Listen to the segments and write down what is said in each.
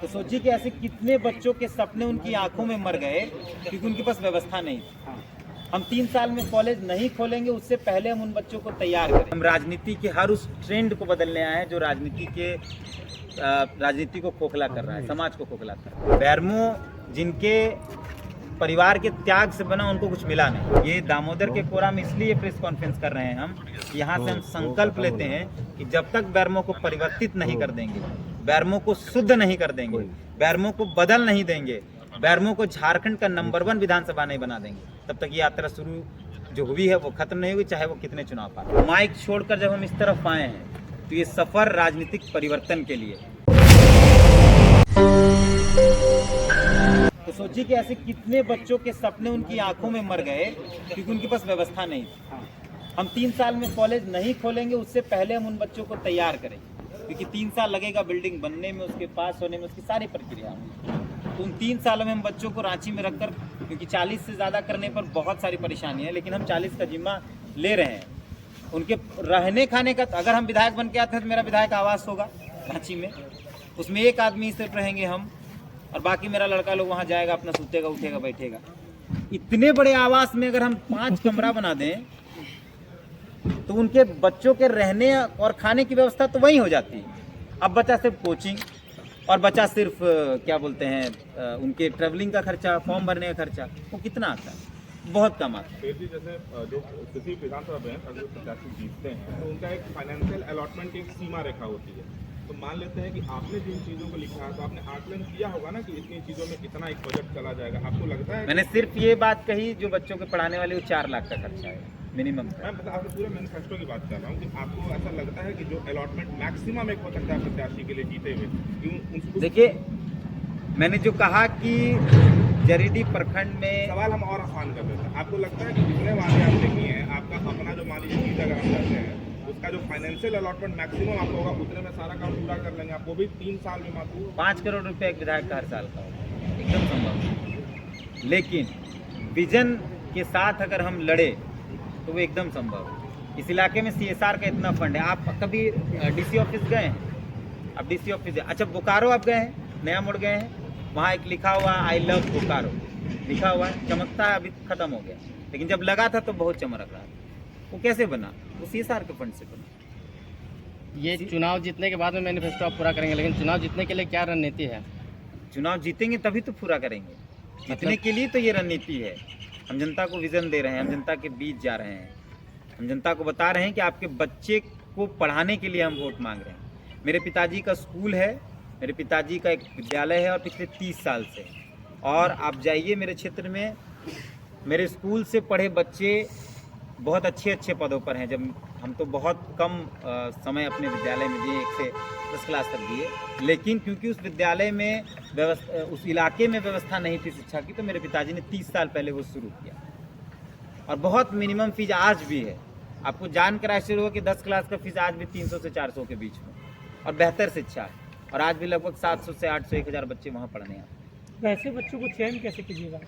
तो सोचिए कि ऐसे कितने बच्चों के सपने उनकी आंखों में मर गए क्योंकि उनके पास व्यवस्था नहीं थी। हम 3 साल में कॉलेज नहीं खोलेंगे, उससे पहले हम उन बच्चों को तैयार करें। हम राजनीति के हर उस ट्रेंड को बदलने आए हैं जो राजनीति को खोखला कर रहा है, समाज को खोखला कर रहा है। बैरमो जिनके परिवार के त्याग से बना, उनको कुछ मिला नहीं। ये दामोदर के कोरा में इसलिए प्रेस कॉन्फ्रेंस कर रहे हैं हम, यहाँ से हम संकल्प लेते हैं कि जब तक बैरमो को परिवर्तित नहीं कर देंगे, बैरमो को शुद्ध नहीं कर देंगे, बैरमो को बदल नहीं देंगे, बैरमो को झारखंड का नंबर 1 विधानसभा नहीं बना देंगे, तब तक ये यात्रा शुरू जो हुई है वो खत्म नहीं होगी, चाहे वो कितने चुनाव पाए। माइक छोड़कर जब हम इस तरफ आए हैं तो ये सफर राजनीतिक परिवर्तन के लिए। तो सोचिए कि ऐसे कितने बच्चों के सपने उनकी आंखों में मर गए क्योंकि उनके पास व्यवस्था नहीं थी। हम 3 साल में कॉलेज नहीं खोलेंगे, उससे पहले हम उन बच्चों को तैयार करेंगे क्योंकि 3 साल लगेगा बिल्डिंग बनने में, उसके पास होने में, उसकी सारी प्रक्रिया में। तो उन 3 सालों में हम बच्चों को रांची में रखकर, क्योंकि 40 से ज़्यादा करने पर बहुत सारी परेशानी है, लेकिन हम 40 का जिम्मा ले रहे हैं। उनके रहने खाने का, अगर हम विधायक बन के आते हैं तो मेरा विधायक आवास होगा रांची में, उसमें 1 आदमी सिर्फ रहेंगे हम, और बाकी मेरा लड़का लोग वहाँ जाएगा, अपना सूतेगा, उठेगा, बैठेगा। इतने बड़े आवास में अगर हम 5 कमरा बना दें तो उनके बच्चों के रहने और खाने की व्यवस्था तो वहीं हो जाती है। अब बचा सिर्फ कोचिंग और बचा सिर्फ क्या बोलते हैं उनके ट्रैवलिंग का खर्चा, फॉर्म भरने का खर्चा, वो कितना आता है? बहुत कम आता है। जैसे जो किसी विधानसभा में अगर प्रत्याशी जीतते हैं तो उनका एक फाइनेंशियल अलॉटमेंट की एक सीमा रेखा होती है। तो मान लेते हैं कि आपने जिन चीज़ों को लिखा है तो आपने आकलन किया होगा ना कि इतनी चीज़ों में इतना एक बजट चला जाएगा, आपको लगता है? मैंने सिर्फ ये बात कही, जो बच्चों के पढ़ाने वाले वो 4 लाख का खर्चा है मिनिमम। मैं बता आपके पूरे मैनिफेस्टो की बात कर रहा हूँ कि आपको ऐसा लगता है कि जो अलॉटमेंट मैक्सिमम एक हो सकता है प्रत्याशी के लिए जीते हुए। देखिए, मैंने जो कहा कि जरीडी प्रखंड में, सवाल हम और आसान कर देते हैं, आपको लगता है कि जितने वादे आपने किए हैं, आपका अपना जो मान लीजिए जीत अगर हम करते हैं, उसका जो फाइनेंशियल अलॉटमेंट मैक्सिमम आपको होगा उतने में सारा काम पूरा कर लेंगे, आपको भी 3 साल में मात्र 5 करोड़ रुपए एक विधायक का हर साल का होगा, एकदम संभव। लेकिन विजन के साथ अगर हम लड़े तो वो एकदम संभव है। इस इलाके में CSR का इतना फंड है। आप कभी DC ऑफिस गए हैं? अब DC ऑफिस, अच्छा बोकारो आप गए हैं, नया मोड़ गए हैं, वहाँ एक लिखा हुआ आई लव बोकारो लिखा हुआ है, चमकता है, अभी खत्म हो गया, लेकिन जब लगा था तो बहुत चमक रहा था। वो कैसे बना? वो CSR के फंड से बना। ये चुनाव जीतने के बाद में मैनिफेस्टो आप पूरा करेंगे, लेकिन चुनाव जीतने के लिए क्या रणनीति है? चुनाव जीतेंगे तभी तो पूरा करेंगे, जीतने के लिए तो ये रणनीति है। हम जनता को विजन दे रहे हैं, हम जनता के बीच जा रहे हैं, हम जनता को बता रहे हैं कि आपके बच्चे को पढ़ाने के लिए हम वोट मांग रहे हैं। मेरे पिताजी का स्कूल है, मेरे पिताजी का एक विद्यालय है और पिछले 30 साल से, और आप जाइए मेरे क्षेत्र में, मेरे स्कूल से पढ़े बच्चे बहुत अच्छे पदों पर हैं। जब हम तो बहुत कम समय अपने विद्यालय में दिए, 1 से 10 क्लास तक दिए, लेकिन क्योंकि उस विद्यालय में उस इलाके में व्यवस्था नहीं थी शिक्षा की, तो मेरे पिताजी ने 30 साल पहले वो शुरू किया। और बहुत मिनिमम फीस आज भी है। आपको जानकर आश्चर्य होगा कि 10 क्लास का फीस आज भी 300 से 400 के बीच में, और बेहतर शिक्षा है, और आज भी लगभग 700 से 800 1000 बच्चे वहाँ पढ़ने आते हैं। वैसे बच्चों को चयन कैसे कीजिएगा?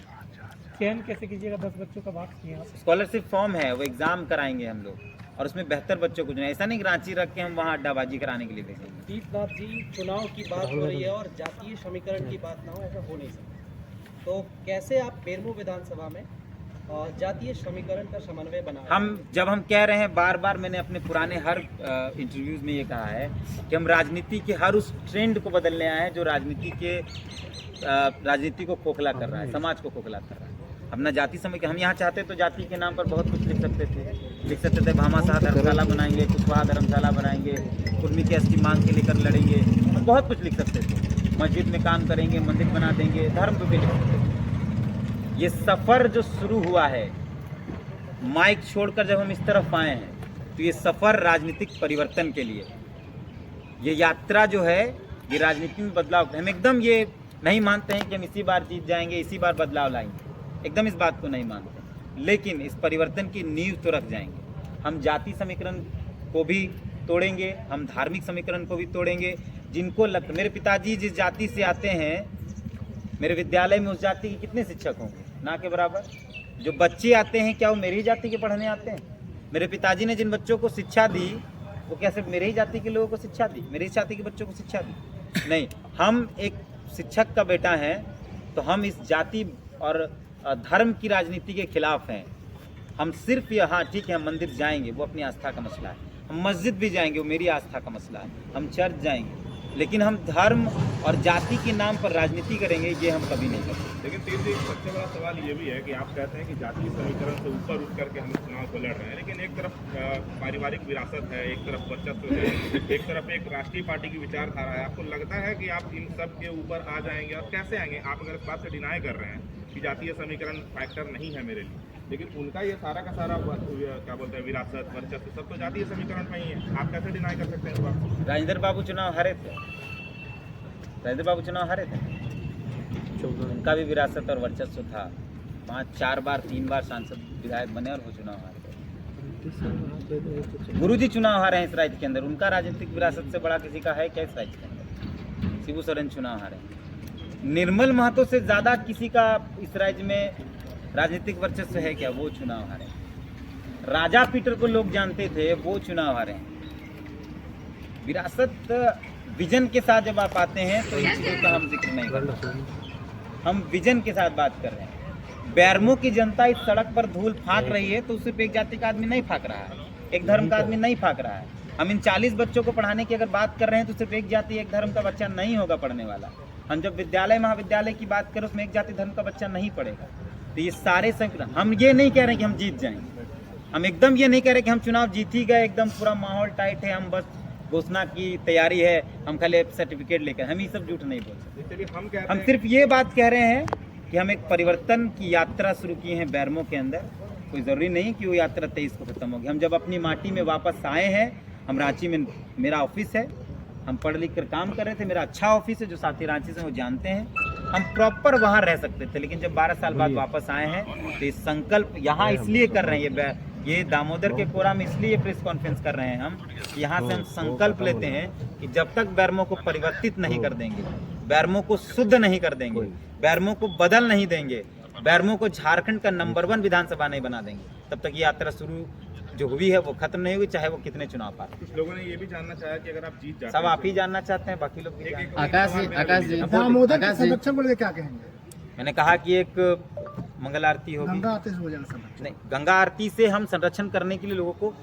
चयन कैसे कीजिएगा? 10 बच्चों का बात किया आप। स्कॉलरशिप फॉर्म है, वो एग्ज़ाम कराएंगे हम लोग, और उसमें बेहतर बच्चों को जो है, ऐसा नहीं कि रांची रख के हम वहाँ अड्डाबाजी कराने के लिए भेजेंगे। दीपनाथ जी, चुनाव की बात हो रही है और जातीय समीकरण की बात ना हो, ऐसा हो नहीं सकता। तो कैसे आप बेरमो विधानसभा में जातीय समीकरण का समन्वय बना? जब हम कह रहे हैं, बार बार मैंने अपने पुराने हर इंटरव्यूज़ में ये कहा है कि हम राजनीति के हर उस ट्रेंड को बदलने आए हैं जो राजनीति को खोखला कर रहा है, समाज को खोखला कर रहा है। अपना जाति समीकरण हम यहाँ चाहते तो जाति के नाम पर बहुत कुछ लिख सकते थे, भामाशाह धर्मशाला बनाएंगे, कुशवाहा धर्मशाला बनाएंगे, कुर्मी कैस की मांग के लेकर लड़ेंगे, हम बहुत कुछ लिख सकते थे। मस्जिद में काम करेंगे, मंदिर बना देंगे, धर्म पे भी लिख सकते थे। ये सफ़र जो शुरू हुआ है, माइक छोड़कर जब हम इस तरफ आए हैं तो ये सफ़र राजनीतिक परिवर्तन के लिए, ये यात्रा जो है, ये राजनीति में बदलाव। हम एकदम ये नहीं मानते हैं कि हम इसी बार जीत जाएंगे, इसी बार बदलाव लाएंगे, एकदम इस बात को नहीं मानते, लेकिन इस परिवर्तन की नींव तो रख जाएंगे। हम जाति समीकरण को भी तोड़ेंगे, हम धार्मिक समीकरण को भी तोड़ेंगे। जिनको मेरे पिताजी जिस जाति से आते हैं, मेरे विद्यालय में उस जाति के कितने शिक्षक होंगे? ना के बराबर। जो बच्चे आते हैं, क्या वो मेरी जाति के पढ़ने आते हैं? मेरे पिताजी ने जिन बच्चों को शिक्षा दी, वो क्या सिर्फ मेरे ही जाति के लोगों को शिक्षा दी, मेरी जाति के बच्चों को शिक्षा दी? नहीं, हम एक शिक्षक का बेटा हैं तो हम इस जाति और धर्म की राजनीति के खिलाफ हैं। हम सिर्फ यहाँ ठीक है, हम मंदिर जाएंगे, वो अपनी आस्था का मसला है। हम मस्जिद भी जाएंगे, वो मेरी आस्था का मसला है। हम चर्च जाएंगे, लेकिन हम धर्म और जाति के नाम पर राजनीति करेंगे, ये हम कभी नहीं करेंगे। लेकिन तीर जी, एक सबसे बड़ा सवाल ये भी है कि आप कहते हैं कि जातीय समीकरण से ऊपर उठ करके हम चुनाव को लड़ रहे हैं, लेकिन एक तरफ पारिवारिक विरासत है, एक तरफ वर्चस्व है, एक तरफ एक राष्ट्रीय पार्टी की विचारधारा है। आपको लगता है कि आप इन सब के ऊपर आ जाएंगे और कैसे आएंगे? आप अगर इस बात से डिनाई कर रहे हैं कि जातीय समीकरण फैक्टर नहीं है मेरे लिए, लेकिन उनका ये सारा का सारा क्या बोलते हैं विरासत वर्चस्व सब तो जातीय समीकरण में ही है, आप कैसे डिनाई कर सकते हैं इस बात को? राजेंद्र बाबू चुनाव हारे थे, राजेंद्र बाबू चुनाव हारे थे, उनका भी विरासत और वर्चस्व था। 5-4 बार 3 बार सांसद विधायक बने और वो चुनाव हारे। गुरुजी चुनाव हारे हैं इस राज्य के अंदर, उनका राजनीतिक विरासत से बड़ा किसी का है क्या इस राज्य के अंदर? शिबू सोरेन चुनाव हारे। निर्मल महतो से ज़्यादा किसी का इस राज्य में राजनीतिक वर्चस्व है क्या? वो चुनाव हारे। राजा पीटर को लोग जानते थे, वो चुनाव हारे। विरासत विजन के साथ जब आप आते हैं तो इन चीज़ों का हम जिक्र नहीं करते, हम विजन के साथ बात कर रहे हैं। बैरमो की जनता इस सड़क पर धूल फाँक रही है तो सिर्फ एक जाति का आदमी नहीं फाँक रहा है, एक धर्म का आदमी नहीं फाँक रहा है। हम इन 40 बच्चों को पढ़ाने की अगर बात कर रहे हैं तो सिर्फ एक जाति एक धर्म का बच्चा नहीं होगा पढ़ने वाला। हम जब विद्यालय महाविद्यालय की बात करें उसमें एक जाति धर्म का बच्चा नहीं पढ़ेगा। तो ये सारे संकट, हम ये नहीं कह रहे कि हम जीत जाएंगे, हम एकदम ये नहीं कह रहे कि हम चुनाव जीत ही गए, एकदम पूरा माहौल टाइट है, हम बस घोषणा की तैयारी है, हम खाली सर्टिफिकेट लेकर, हम ये सब झूठ नहीं बोल सकते। हम सिर्फ ये बात कह रहे हैं कि हम एक परिवर्तन की यात्रा शुरू किए हैं बैरमो के अंदर। कोई ज़रूरी नहीं कि वो यात्रा 23 को खत्म होगी। हम जब अपनी माटी में वापस आए हैं, हम रांची में मेरा ऑफिस है, हम पढ़ लिख कर काम कर रहे थे, मेरा अच्छा ऑफिस है, जो साथी रांची से वो जानते हैं, हम प्रॉपर वहाँ रह सकते थे। लेकिन जब 12 साल बाद वापस आए हैं तो ये संकल्प यहाँ इसलिए कर रहे हैं, ये दामोदर के कोरा में इसलिए प्रेस कॉन्फ्रेंस कर रहे हैं हम, यहाँ से हम संकल्प लेते हैं कि जब तक बैरमो को परिवर्तित नहीं कर देंगे, बैरमो को शुद्ध नहीं कर देंगे, बैरमो को बदल नहीं देंगे, बैरमो को झारखंड का नंबर 1 विधानसभा नहीं बना देंगे, तब तक ये यात्रा शुरू जो हुई है वो खत्म नहीं हुई, चाहे वो कितने चुनाव पार। कुछ लोगों ने ये भी जानना चाहा कि अगर आप जीत जाते सब आप ही जानना चाहते हैं, बाकी लोग भी जानते हैं। आकाश जी दामोदर के संरक्षण को लेकर क्या कहेंगे? मैंने कहा कि एक मंगल आरती होगी, गंगा आरती से हो जाएगा संरक्षण। नहीं, गंगा आरती से हम संरक्षण करने के लिए लोगों को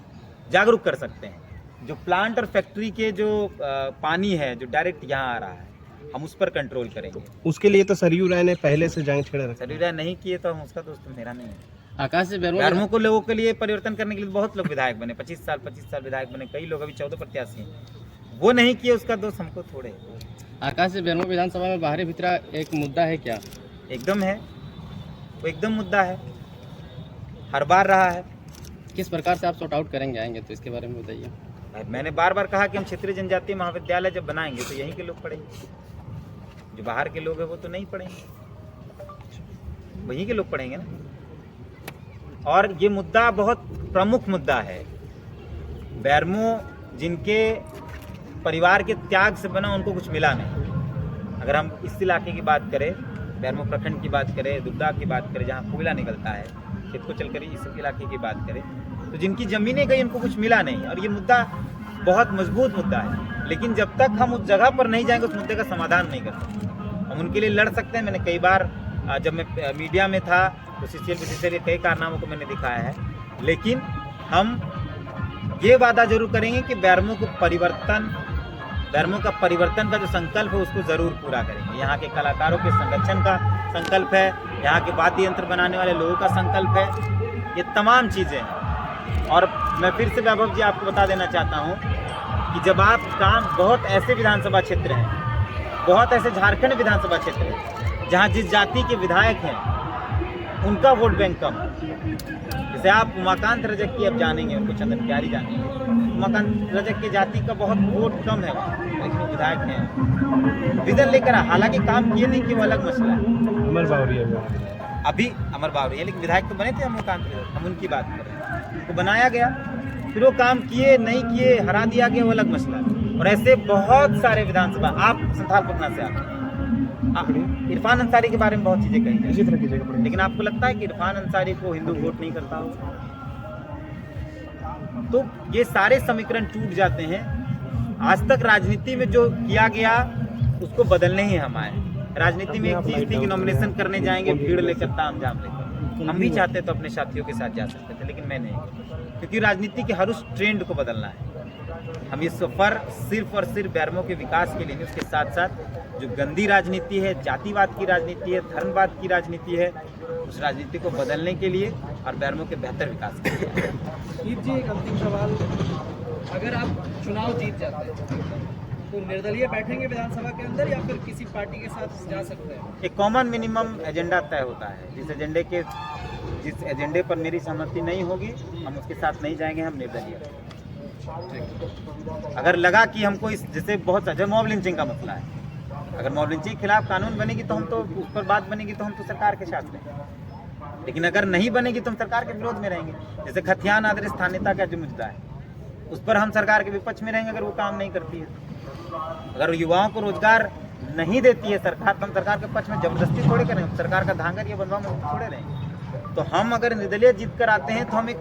जागरूक कर सकते हैं। जो प्लांट और फैक्ट्री के जो पानी है जो डायरेक्ट यहाँ आ रहा है, हम उस पर कंट्रोल करेंगे। उसके लिए तो सरयू राय ने पहले से जंग छेड़ रखा। सरयू राय नहीं किए तो हम उसका दोस्त मेरा नहीं है। आकाश जी बैरमो को लोगों के लिए परिवर्तन करने के लिए बहुत लोग विधायक बने, 25 साल विधायक बने, कई लोग अभी 14 प्रत्याशी हैं, वो नहीं किए, उसका दोस्त हमको थोड़े। आकाश जी बैरमो विधानसभा में बाहरी भीतरा एक मुद्दा है क्या? एकदम है, वो एकदम मुद्दा है, हर बार रहा है। किस प्रकार से आप सॉर्ट आउट करेंगे, आएंगे तो इसके बारे में बताइए। मैंने बार बार कहा कि हम क्षेत्रीय जनजातीय महाविद्यालय जब बनाएंगे तो यहीं के लोग पढ़ेंगे, जो बाहर के लोग हैं वो तो नहीं पढ़ेंगे, वहीं के लोग पढ़ेंगे ना। और ये मुद्दा बहुत प्रमुख मुद्दा है। बैरमो जिनके परिवार के त्याग से बना, उनको कुछ मिला नहीं। अगर हम इस इलाके की बात करें, बैरमो प्रखंड की बात करें, दुबदा की बात करें, जहाँ कोयला निकलता है, खेत को चलकर इस इलाके की बात करें, तो जिनकी ज़मीनें गई उनको कुछ मिला नहीं। और ये मुद्दा बहुत मजबूत मुद्दा है, लेकिन जब तक हम उस जगह पर नहीं जाएंगे उस मुद्दे का समाधान नहीं कर सकते। हम उनके लिए लड़ सकते हैं। मैंने कई बार जब मैं मीडिया में था तो CCL BCCL के कई कारनामों को मैंने दिखाया है, लेकिन हम ये वादा जरूर करेंगे कि बैरमो का परिवर्तन का जो संकल्प है उसको ज़रूर पूरा करेंगे। यहाँ के कलाकारों के संरक्षण का संकल्प है, यहाँ के वाद्य यंत्र बनाने वाले लोगों का संकल्प है, ये तमाम चीज़ें हैं। और मैं फिर से वैभव जी आपको बता देना चाहता हूँ कि जब आप काम, बहुत ऐसे विधानसभा क्षेत्र हैं, बहुत ऐसे झारखंड विधानसभा क्षेत्र हैं जहाँ जिस जाति के विधायक हैं उनका वोट बैंक कम है। जैसे आप उमाकांत रजक की अब जानेंगे, उनको चंदन प्यारी जानेंगे, उमाकांत रजक की जाति का बहुत वोट कम है वहाँ, लेकिन विधायक हैं, विजन लेकर। हालांकि काम किए नहीं कि वो अलग मसला है। अमर बावरिया अभी अमर बावरिया, लेकिन विधायक तो बने थे उमाकांत रजक, हम उनकी बात कर रहे हैं। उनको बनाया गया, फिर वो काम किए नहीं किए, हरा दिया गया, वो अलग मसला है। और ऐसे बहुत सारे विधानसभा, आप संथाल पटना से आते हैं, इरफान अंसारी के बारे में बहुत चीज़ें कही इसी तरह की जगह पड़ेगी। लेकिन आपको लगता है कि इरफान अंसारी को हिंदू वोट नहीं करता हो? तो ये सारे समीकरण टूट जाते हैं। आज तक राजनीति में जो किया गया उसको बदलने ही हम आए। राजनीति में एक चीज थी कि नॉमिनेशन करने जाएंगे भीड़ लेकर, तामझाम लेकर। हम भी चाहते तो अपने साथियों के साथ जा सकते थे, लेकिन मैं नहीं, क्योंकि राजनीति के हर उस ट्रेंड को बदलना है। हम इस सफर सिर्फ और सिर्फ बैरमो के विकास के लिए नहीं, उसके साथ साथ जो गंदी राजनीति है, जातिवाद की राजनीति है, धर्मवाद की राजनीति है, उस राजनीति को बदलने के लिए और बैरमो के बेहतर विकास के लिए। ईद जी, एक अंतिम सवाल, अगर आप चुनाव जीत जाते हैं तो निर्दलीय बैठेंगे विधानसभा के अंदर या फिर किसी पार्टी के साथ जा सकते हैं? एक कॉमन मिनिमम एजेंडा तय होता है, जिस एजेंडे पर मेरी सहमति नहीं होगी हम उसके साथ नहीं जाएंगे, हम निर्दलीय। अगर लगा कि हमको इस जैसे बहुत सारे मॉब लिंचिंग का मसला है, अगर मॉब लिंचिंग के खिलाफ कानून बनेगी तो हम तो उस पर बात बनेगी तो हम तो सरकार के साथ रहेंगे, लेकिन अगर नहीं बनेगी तो हम सरकार के विरोध में रहेंगे। जैसे खतियान आदर्श स्थानीयता का जो मुद्दा है उस पर हम सरकार के विपक्ष में रहेंगे अगर वो काम नहीं करती है। अगर युवाओं को रोजगार नहीं देती है सरकार तो हम सरकार के पक्ष में जबरदस्ती थोड़े करेंगे, सरकार का धांगर ये बनवा में थोड़े रहेंगे। तो हम अगर निर्दलीय जीत कर आते हैं तो हम एक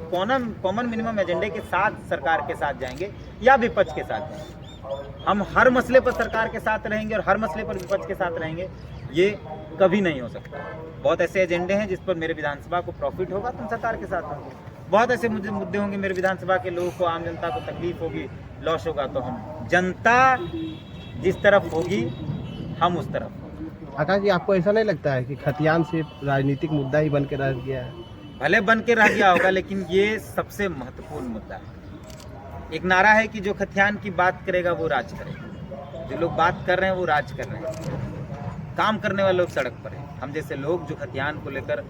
कॉमन मिनिमम एजेंडे के साथ सरकार के साथ जाएंगे या विपक्ष के साथ जाएंगे। हम हर मसले पर सरकार के साथ रहेंगे और हर मसले पर विपक्ष के साथ रहेंगे, ये कभी नहीं हो सकता। बहुत ऐसे एजेंडे हैं जिस पर मेरे विधानसभा को प्रॉफिट होगा तो हम सरकार के साथ होंगे, बहुत ऐसे मुद्दे होंगे मेरे विधानसभा के लोगों को, आम जनता को तकलीफ होगी, लॉस होगा, तो हम जनता जिस तरफ होगी हम उस तरफ। आकाश जी, आपको ऐसा नहीं लगता है कि खतियान सिर्फ राजनीतिक मुद्दा ही बन के रह गया है? भले बन के रह गया होगा, लेकिन ये सबसे महत्वपूर्ण मुद्दा है। एक नारा है कि जो खतियान की बात करेगा वो राज करेगा। जो लोग बात कर रहे हैं वो राज कर रहे हैं, काम करने वाले लोग सड़क पर हैं। हम जैसे लोग जो खतियान को लेकर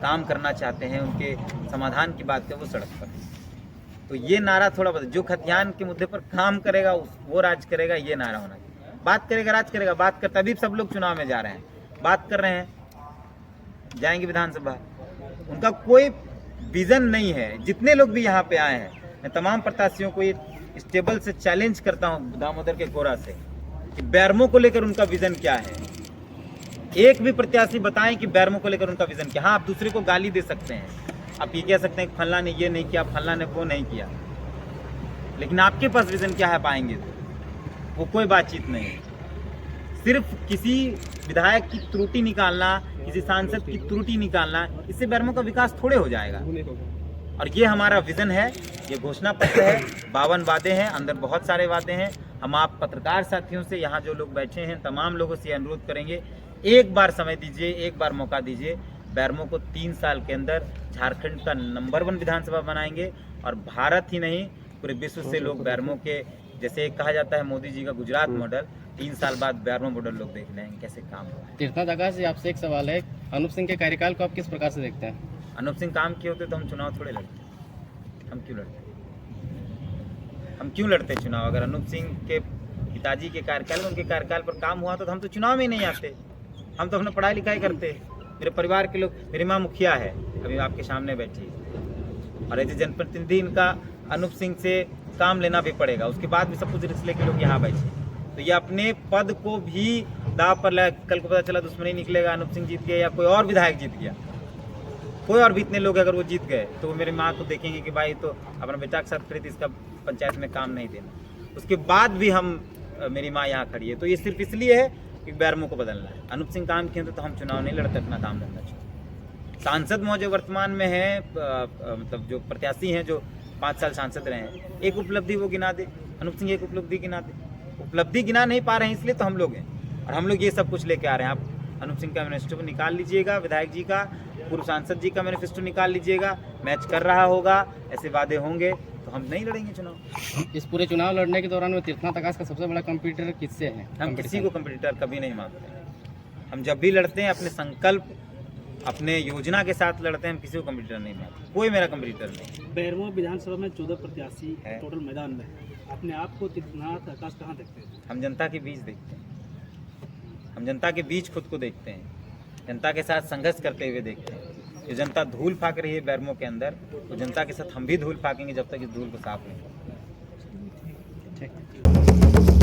काम करना चाहते हैं, उनके समाधान की बात करें, वो सड़क पर है। तो ये नारा थोड़ा बदल, जो खतियान के मुद्दे पर काम करेगा वो राज करेगा, ये नारा होना चाहिए। बात करेगा राज करेगा, बात कर, तभी सब लोग चुनाव में जा रहे हैं, बात कर रहे हैं, जाएंगे विधानसभा। उनका कोई विजन नहीं है। जितने लोग भी यहाँ पे आए हैं, मैं तमाम प्रत्याशियों को ये इस टेबल से चैलेंज करता हूँ, दामोदर के कोरा से, कि बैरमो को लेकर उनका विजन क्या है। एक भी प्रत्याशी बताएं कि बैरमो को लेकर उनका विजन क्या। हाँ, आप दूसरे को गाली दे सकते हैं, आप ये कह सकते हैं कि फल्ला ने ये नहीं किया, फल्ला ने वो नहीं किया, लेकिन आपके पास विजन क्या है पाएंगे तो वो कोई बातचीत नहीं है। सिर्फ किसी विधायक की त्रुटि निकालना, किसी सांसद की त्रुटि निकालना, इससे बैरमो का विकास थोड़े हो जाएगा। और ये हमारा विजन है, ये घोषणा पत्र है, 52 वादे हैं, अंदर बहुत सारे वादे हैं। हम आप पत्रकार साथियों से, यहाँ जो लोग बैठे हैं, तमाम लोगों से अनुरोध करेंगे, एक बार समय दीजिए, एक बार मौका दीजिए। बैरमो को 3 साल के अंदर झारखंड का नंबर 1 विधानसभा बनाएंगे और भारत ही नहीं पूरे विश्व से लोग बैरमो के, जैसे कहा जाता है मोदी जी का गुजरात मॉडल, 3 साल बाद बैरमो मॉडल लोग देख लेंगे कैसे काम हो रहा है। तीर्थनाथ आकाश जी, आपसे एक सवाल है, अनूप सिंह के कार्यकाल को आप किस प्रकार से देखते हैं? अनूप सिंह काम किए होते तो हम चुनाव थोड़े लड़ते, हम क्यों लड़ते? हम क्यों लड़ते चुनाव? अगर अनूप सिंह के पिताजी के कार्यकाल में, उनके कार्यकाल पर काम हुआ तो हम तो चुनाव में ही नहीं आते, हम तो अपना पढ़ाई लिखाई करते। मेरे परिवार के लोग, मेरी माँ मुखिया है, अभी आपके सामने बैठी, और ऐसे जनप्रतिनिधि इनका अनूप सिंह से काम लेना भी पड़ेगा, उसके बाद भी सब कुछ रिस्क लेके लोग यहाँ बैठे। तो ये अपने पद को भी दाव पर लगा, कल को पता चला दुश्मनी निकलेगा, अनूप सिंह जीत गया या कोई और विधायक जीत गया, कोई और भी इतने लोग अगर वो जीत गए तो वो मेरी माँ को देखेंगे कि भाई तो अपना बेटा के साथ खड़ी थी, इसका पंचायत में काम नहीं देना। उसके बाद भी हम, मेरी माँ यहाँ खड़ी है, तो ये सिर्फ इसलिए है कि बैरमो को बदलना है। अनूप सिंह काम किए तो हम चुनाव नहीं लड़ते, अपना काम करना चाहिए। सांसद मौजूद वर्तमान में है, मतलब जो प्रत्याशी हैं जो 5 साल सांसद रहे हैं, एक उपलब्धि वो गिना दे, अनूप सिंह एक उपलब्धि गिना दे। उपलब्धि गिना नहीं पा रहे हैं इसलिए तो हम लोग हैं, और हम लोग ये सब कुछ लेके आ रहे हैं। आप अनूप सिंह का मैनिफेस्टो निकाल लीजिएगा, विधायक जी का, पूर्व सांसद जी का मैनिफेस्टो निकाल लीजिएगा, मैच कर रहा होगा, ऐसे वादे होंगे तो हम नहीं लड़ेंगे चुनाव। इस पूरे चुनाव लड़ने के दौरान में तीर्थनाथ आकाश का सबसे बड़ा कंप्यूटर किससे है? हम किसी को कंपटीटर कभी नहीं मानते। हम जब भी लड़ते हैं अपने संकल्प, अपने योजना के साथ लड़ते हैं, हम किसी को कंपटीटर नहीं मानते, कोई मेरा कंपटीटर नहीं। बैरमो विधानसभा में 14 प्रत्याशी है, टोटल मैदान में, अपने आप को तीर्थनाथ आकाश कहाँ देखते हैं? हम जनता के बीच देखते हैं, हम जनता के बीच खुद को देखते हैं, जनता के साथ संघर्ष करते हुए देखते हैं। जो जनता धूल फाक रही है बैरमो के अंदर, तो जनता के साथ हम भी धूल फाकेंगे जब तक इस धूल को साफ नहीं। ठीक।